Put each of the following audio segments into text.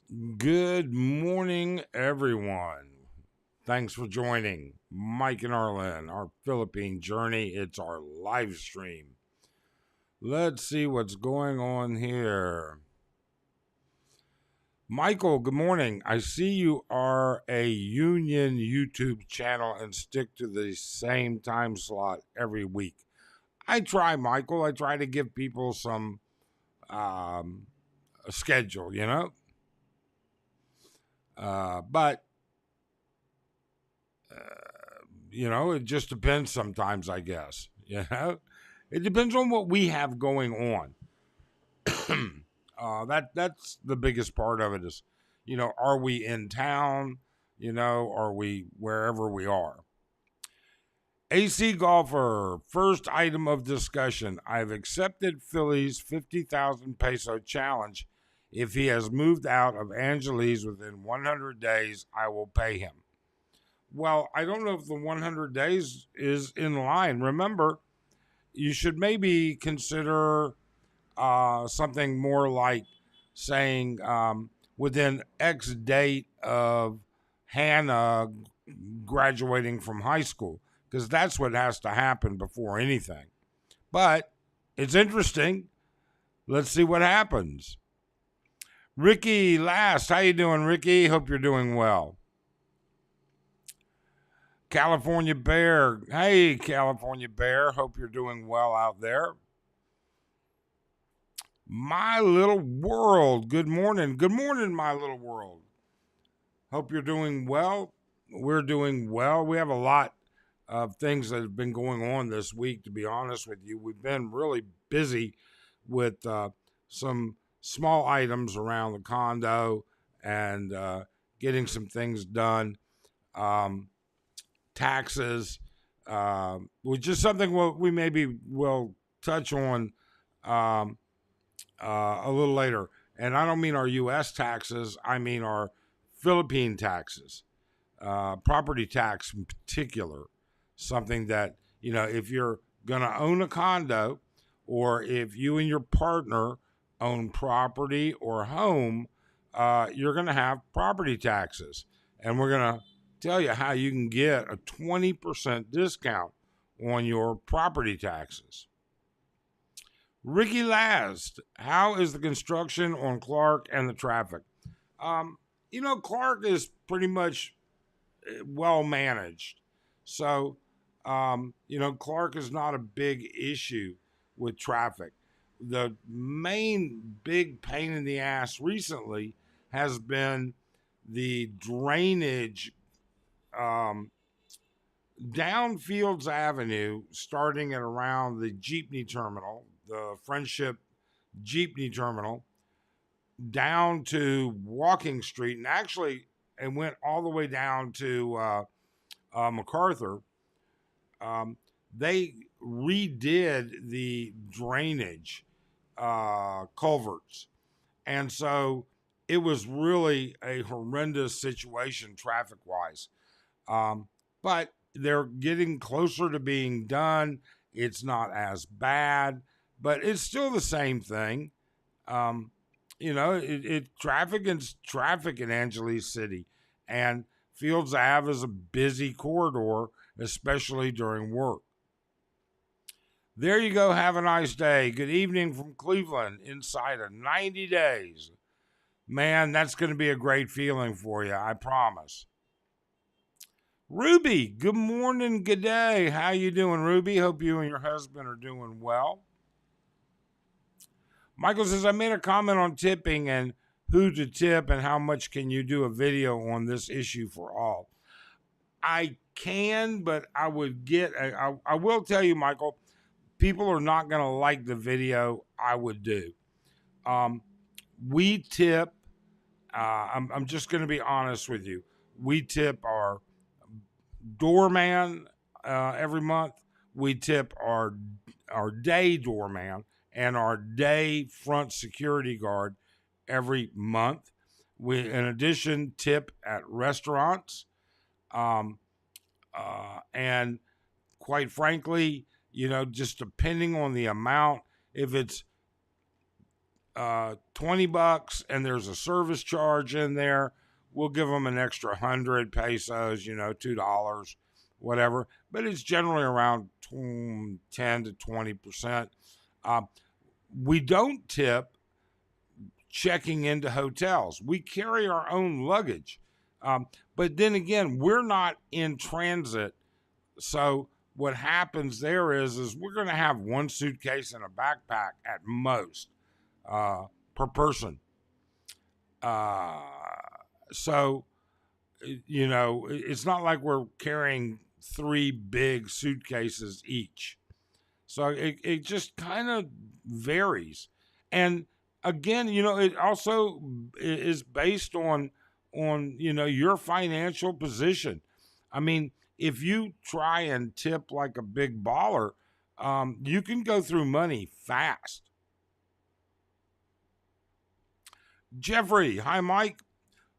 Good morning, everyone. Thanks for joining Mike and Arlen, our Philippine journey. It's our live stream. Let's see what's going on here. Michael, good morning. I see you are a union YouTube channel and stick to the same time slot every week. I try, Michael. I try to give people some um, a schedule. But it just depends sometimes, I guess. It depends on what we have going on. That's the biggest part of it is, are we in town? Are we wherever we are? AC golfer, first item of discussion. I've accepted Philly's 50,000 peso challenge. If he has moved out of Angeles within 100 days, I will pay him. Well, I don't know if the 100 days is in line. Remember, you should maybe consider something more like saying within X date of Hannah graduating from high school, because that's what has to happen before anything. But it's interesting. Let's see what happens. Ricky Last, how you doing, Ricky? Hope you're doing well. California Bear. Hey, California Bear. Hope you're doing well out there. My little world. Good morning. Good morning, my little world. Hope you're doing well. We're doing well. We have a lot of things that have been going on this week, to be honest with you. We've been really busy with some small items around the condo and getting some things done. Taxes, which is something we maybe will touch on a little later. And I don't mean our U.S. taxes, I mean our Philippine taxes, property tax in particular. Something that, if you're going to own a condo or if you and your partner own property or home, you're going to have property taxes. And we're going to tell you how you can get a 20% discount on your property taxes. Ricky Last, how is the construction on Clark and the traffic? Clark is pretty much well managed. So, Clark is not a big issue with traffic. The main big pain in the ass recently has been the drainage down Fields Avenue, starting at around the Jeepney Terminal, the Friendship Jeepney Terminal, down to Walking Street, and actually it went all the way down to MacArthur. They redid the drainage culverts, and so it was really a horrendous situation traffic wise. But they're getting closer to being done. It's not as bad, but it's still the same thing. Traffic in Angeles City, and Fields Ave is a busy corridor, especially during work. There you go. Have a nice day. Good evening from Cleveland. Inside of 90 days. Man, that's going to be a great feeling for you, I promise. Ruby, good morning, good day. How you doing, Ruby? Hope you and your husband are doing well. Michael says, I made a comment on tipping and who to tip and how much can you do a video on this issue for all. I can, but I will tell you, Michael, people are not going to like the video I would do. We tip, I'm just going to be honest with you. We tip our doorman every month. We tip our day doorman and our day front security guard every month. We, in addition, tip at restaurants. And quite frankly, just depending on the amount, if it's $20 and there's a service charge in there, we'll give them an extra 100 pesos, $2, whatever. But it's generally around 10 to 20%. We don't tip checking into hotels. We carry our own luggage. But then again, we're not in transit. So what happens there is we're going to have one suitcase and a backpack at most per person. So, it's not like we're carrying 3 big suitcases each. So it just kind of varies. And again, it also is based on your financial position. I mean, if you try and tip like a big baller, you can go through money fast. Jeffrey, hi Mike.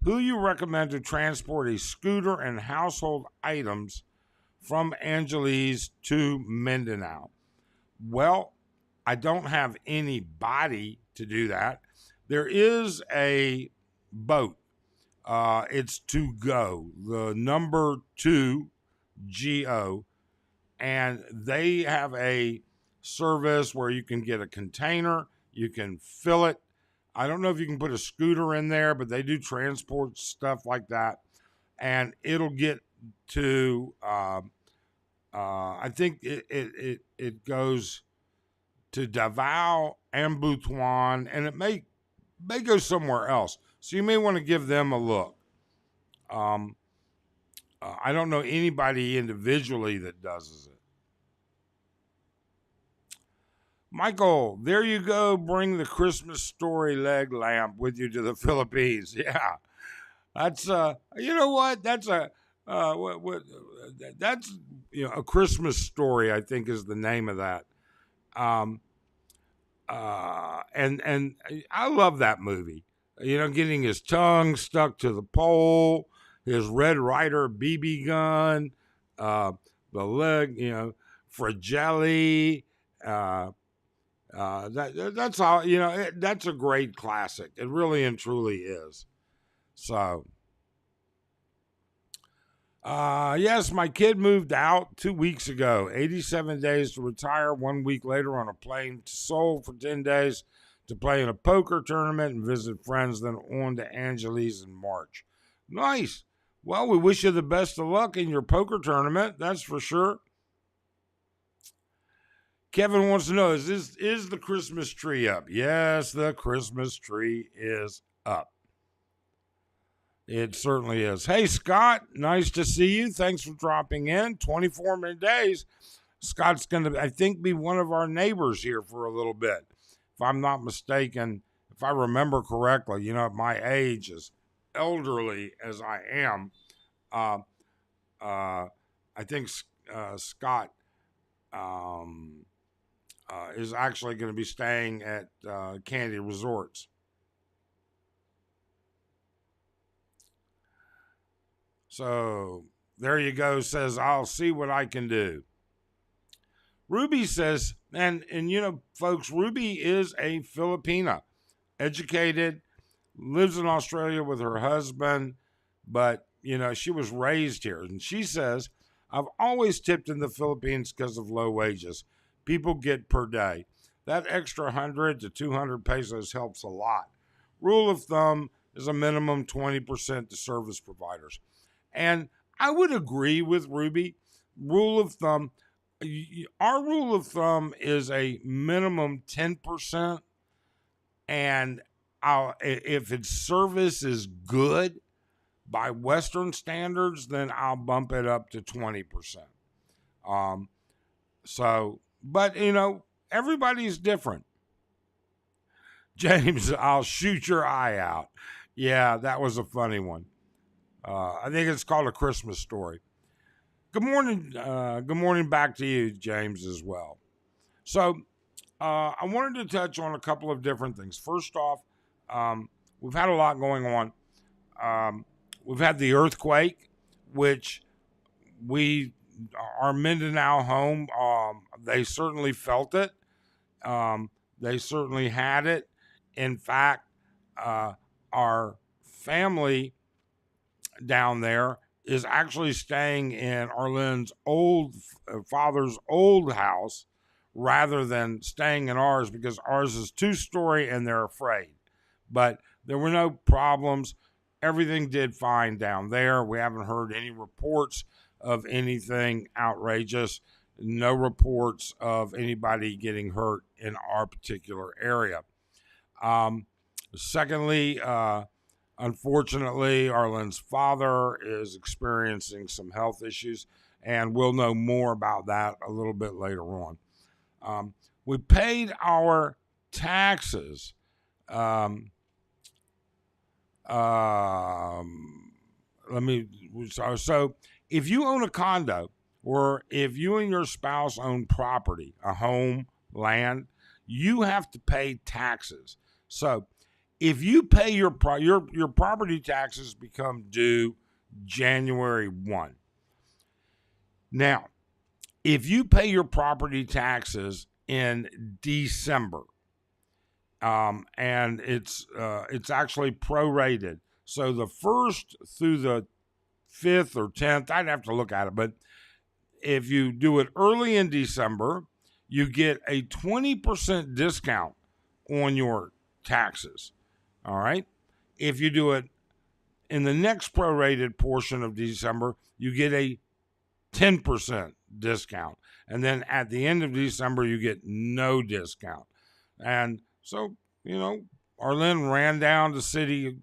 Who you recommend to transport a scooter and household items from Angeles to Mindanao? Well, I don't have anybody to do that. There is a boat. It's To Go, the number 2 GO, and they have a service where you can get a container, you can fill it. I don't know if you can put a scooter in there, but they do transport stuff like that, and it'll get to. I think it goes to Davao and Butuan, and it may go somewhere else. So you may want to give them a look. I don't know anybody individually that does it. Michael, there you go. Bring the Christmas story leg lamp with you to the Philippines. Yeah, that's you know what? That's a that's a Christmas story. I think is the name of that. And I love that movie. Getting his tongue stuck to the pole, his Red Ryder BB gun, the leg, Fragile. That's all. That's a great classic. It really and truly is. So, yes, my kid moved out 2 weeks ago. 87 days to retire. 1 week later, on a plane to Seoul for 10 days to play in a poker tournament and visit friends. Then on to Angeles in March. Nice. Well, we wish you the best of luck in your poker tournament. That's for sure. Kevin wants to know, is the Christmas tree up? Yes, the Christmas tree is up. It certainly is. Hey, Scott, nice to see you. Thanks for dropping in. 24 days. Scott's going to, I think, be one of our neighbors here for a little bit. If I'm not mistaken, if I remember correctly, at my age, as elderly as I am, I think Scott is actually going to be staying at Candy Resorts. So there you go. Says, I'll see what I can do. Ruby says, and folks, Ruby is a Filipina, educated, lives in Australia with her husband, but she was raised here. And she says, I've always tipped in the Philippines because of low wages. People get per day. That extra 100 to 200 pesos helps a lot. Rule of thumb is a minimum 20% to service providers. And I would agree with Ruby. Rule of thumb, our rule of thumb is a minimum 10%. And if its service is good by Western standards, then I'll bump it up to 20%. But everybody's different. James, I'll shoot your eye out. Yeah, that was a funny one. I think it's called A Christmas Story. Good morning. Good morning back to you, James, as well. So I wanted to touch on a couple of different things. First off, we've had a lot going on. We've had the earthquake, which our Mindanao home, they certainly felt it. They certainly had it In fact, our family down there is actually staying in Arlene's father's old house rather than staying in ours because ours is 2-story and they're afraid. But there were no problems. Everything did fine down there. We haven't heard any reports of anything outrageous. No reports of anybody getting hurt in our particular area. Secondly, unfortunately, Arlen's father is experiencing some health issues, and we'll know more about that a little bit later on. We paid our taxes. So if you own a condo or if you and your spouse own property, a home, land, you have to pay taxes. So if you pay your property taxes become due January 1. Now, if you pay your property taxes in December, and it's actually prorated, so the 1st through the 5th or 10th, I'd have to look at it, but if you do it early in December, you get a 20% discount on your taxes. All right. If you do it in the next prorated portion of December, you get a 10% discount. And then at the end of December, you get no discount. And so, Arlen ran down to City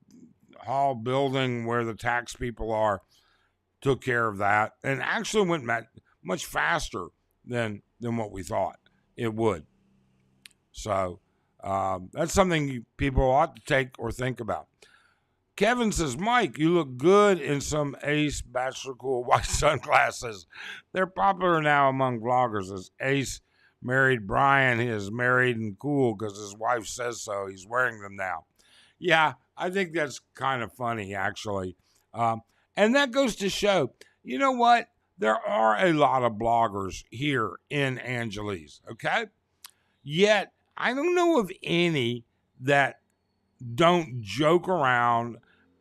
Hall building where the tax people are, took care of that, and actually went much faster than what we thought it would. So that's something people ought to take or think about. Kevin says, Mike, you look good in some Ace Bachelor Cool white sunglasses. They're popular now among vloggers. As Ace married Brian, he is married and cool because his wife says so. He's wearing them now. Yeah, I think that's kind of funny, actually. And that goes to show, you know what? There are a lot of bloggers here in Angeles, okay? Yet, I don't know of any that don't joke around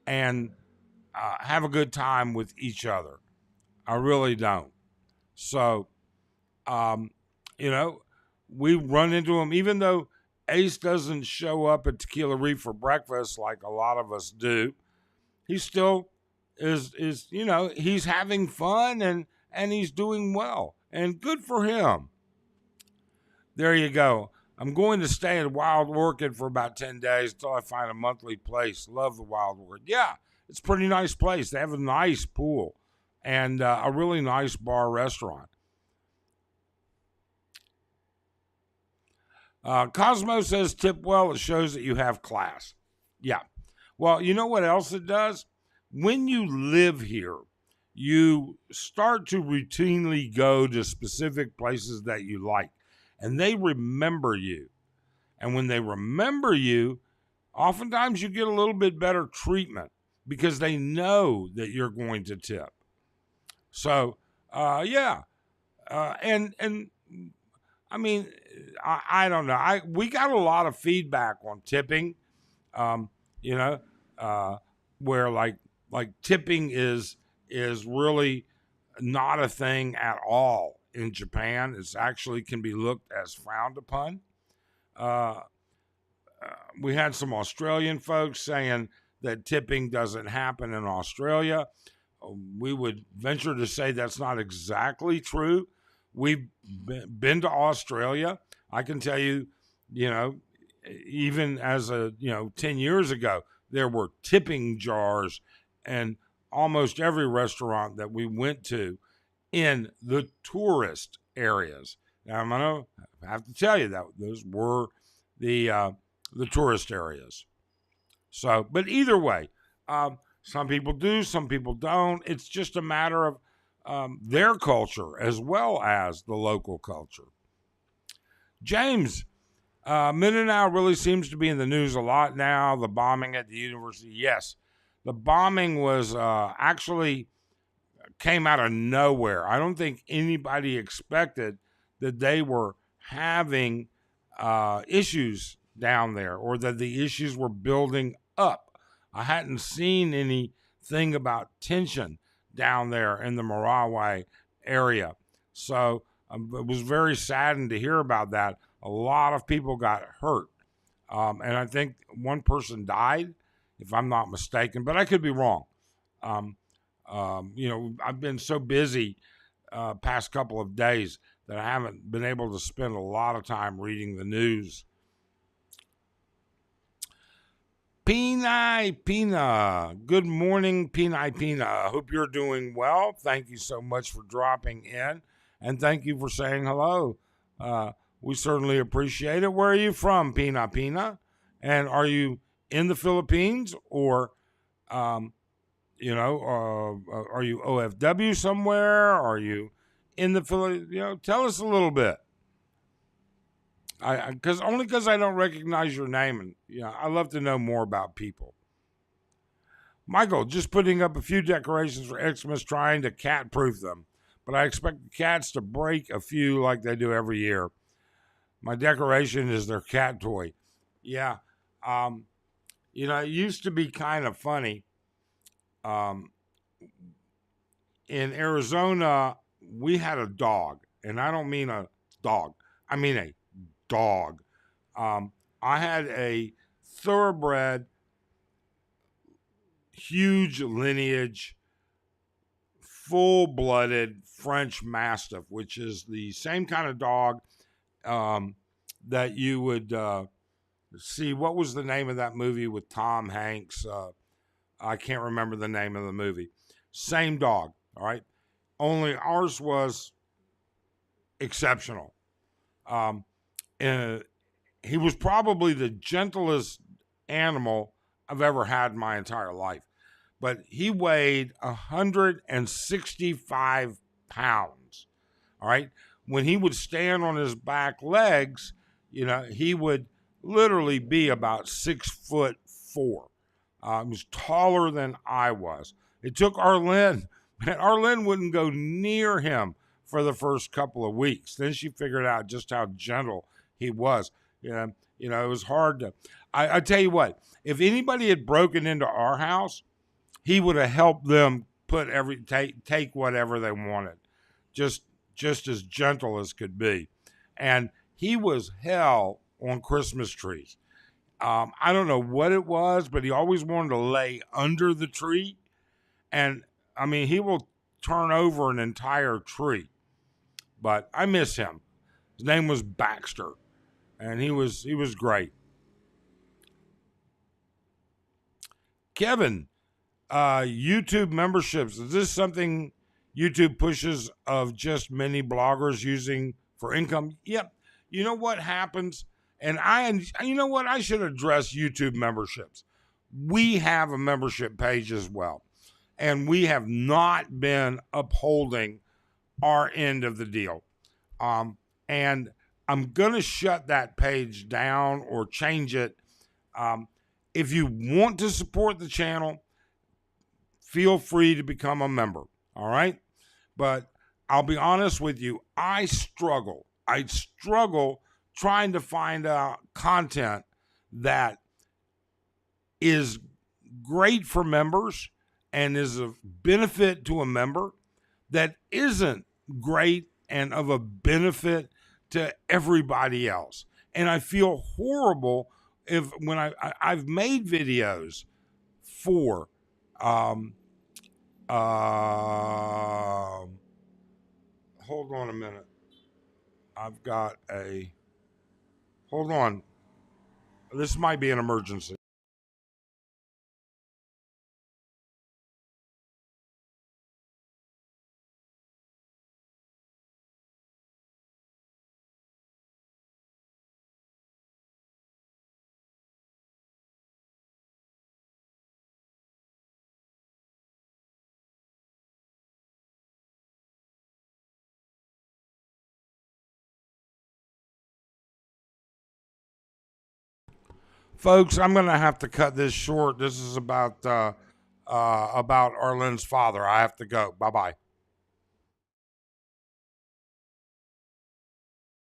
and have a good time with each other. I really don't. So, we run into them, even though Ace doesn't show up at Tequila Reef for breakfast like a lot of us do. He still is he's having fun and he's doing well, and good for him. There you go. I'm going to stay at Wild Orchid for about 10 days until I find a monthly place. Love the Wild Orchid. Yeah, it's a pretty nice place. They have a nice pool and a really nice bar restaurant. Cosmo says, tip well, it shows that you have class. Yeah. Well, you know what else it does? When you live here, you start to routinely go to specific places that you like, and they remember you. And when they remember you, oftentimes you get a little bit better treatment because they know that you're going to tip. So, yeah. And I mean, I don't know. We got a lot of feedback on tipping, where like tipping is really not a thing at all in Japan. It's actually can be looked as frowned upon. We had some Australian folks saying that tipping doesn't happen in Australia. We would venture to say that's not exactly true. We've been to Australia. I can tell you, even as 10 years ago, there were tipping jars in almost every restaurant that we went to in the tourist areas. Now, I'm going to have to tell you that those were the tourist areas. So, but either way, some people do, some people don't. It's just a matter of their culture as well as the local culture. James, Mindanao really seems to be in the news a lot now. The bombing at the university. Yes, the bombing was actually came out of nowhere. I don't think anybody expected that they were having issues down there, or that the issues were building up. I hadn't seen anything about tension down there in the Marawi area. So it was very saddened to hear about that. A lot of people got hurt. And I think one person died, if I'm not mistaken, but I could be wrong. Um, I've been so busy past couple of days that I haven't been able to spend a lot of time reading the news. Pina. Good morning, Pina. Hope you're doing well. Thank you so much for dropping in, and thank you for saying hello. We certainly appreciate it. Where are you from, Pina? And are you in the Philippines, or are you OFW somewhere? Are you in the Philippines? Tell us a little bit. Because I don't recognize your name, and I love to know more about people. Michael, just putting up a few decorations for Xmas, trying to cat-proof them, but I expect the cats to break a few like they do every year. My decoration is their cat toy. Yeah, it used to be kind of funny. In Arizona, we had a dog, and I don't mean a dog. I mean a dog. I had a thoroughbred, huge lineage, full-blooded French Mastiff, which is the same kind of dog that you would see. What was the name of that movie with Tom Hanks? I can't remember the name of the movie. Same dog, all right? Only ours was exceptional. And he was probably the gentlest animal I've ever had in my entire life. But he weighed 165 pounds. All right. When he would stand on his back legs, he would literally be about 6'4". He was taller than I was. It took Arlene. Man, Arlene wouldn't go near him for the first couple of weeks. Then she figured out just how gentle he was. It was hard to. I tell you what, if anybody had broken into our house, he would have helped them take whatever they wanted, just as gentle as could be. And he was hell on Christmas trees. I don't know what it was, but he always wanted to lay under the tree, and I mean, he will turn over an entire tree. But I miss him. His name was Baxter, and he was great. Kevin, YouTube memberships. Is this something YouTube pushes of just many bloggers using for income? Yep. You know what happens? And you know what? I should address YouTube memberships. We have a membership page as well, and we have not been upholding our end of the deal. And I'm going to shut that page down or change it. If you want to support the channel, feel free to become a member. All right. But I'll be honest with you. I struggle trying to find out content that is great for members and is of benefit to a member that isn't great and of a benefit to everybody else. And I feel horrible when I've made videos for hold on a minute. Hold on. This might be an emergency. Folks, I'm going to have to cut this short. This is about Arlene's father. I have to go. Bye-bye.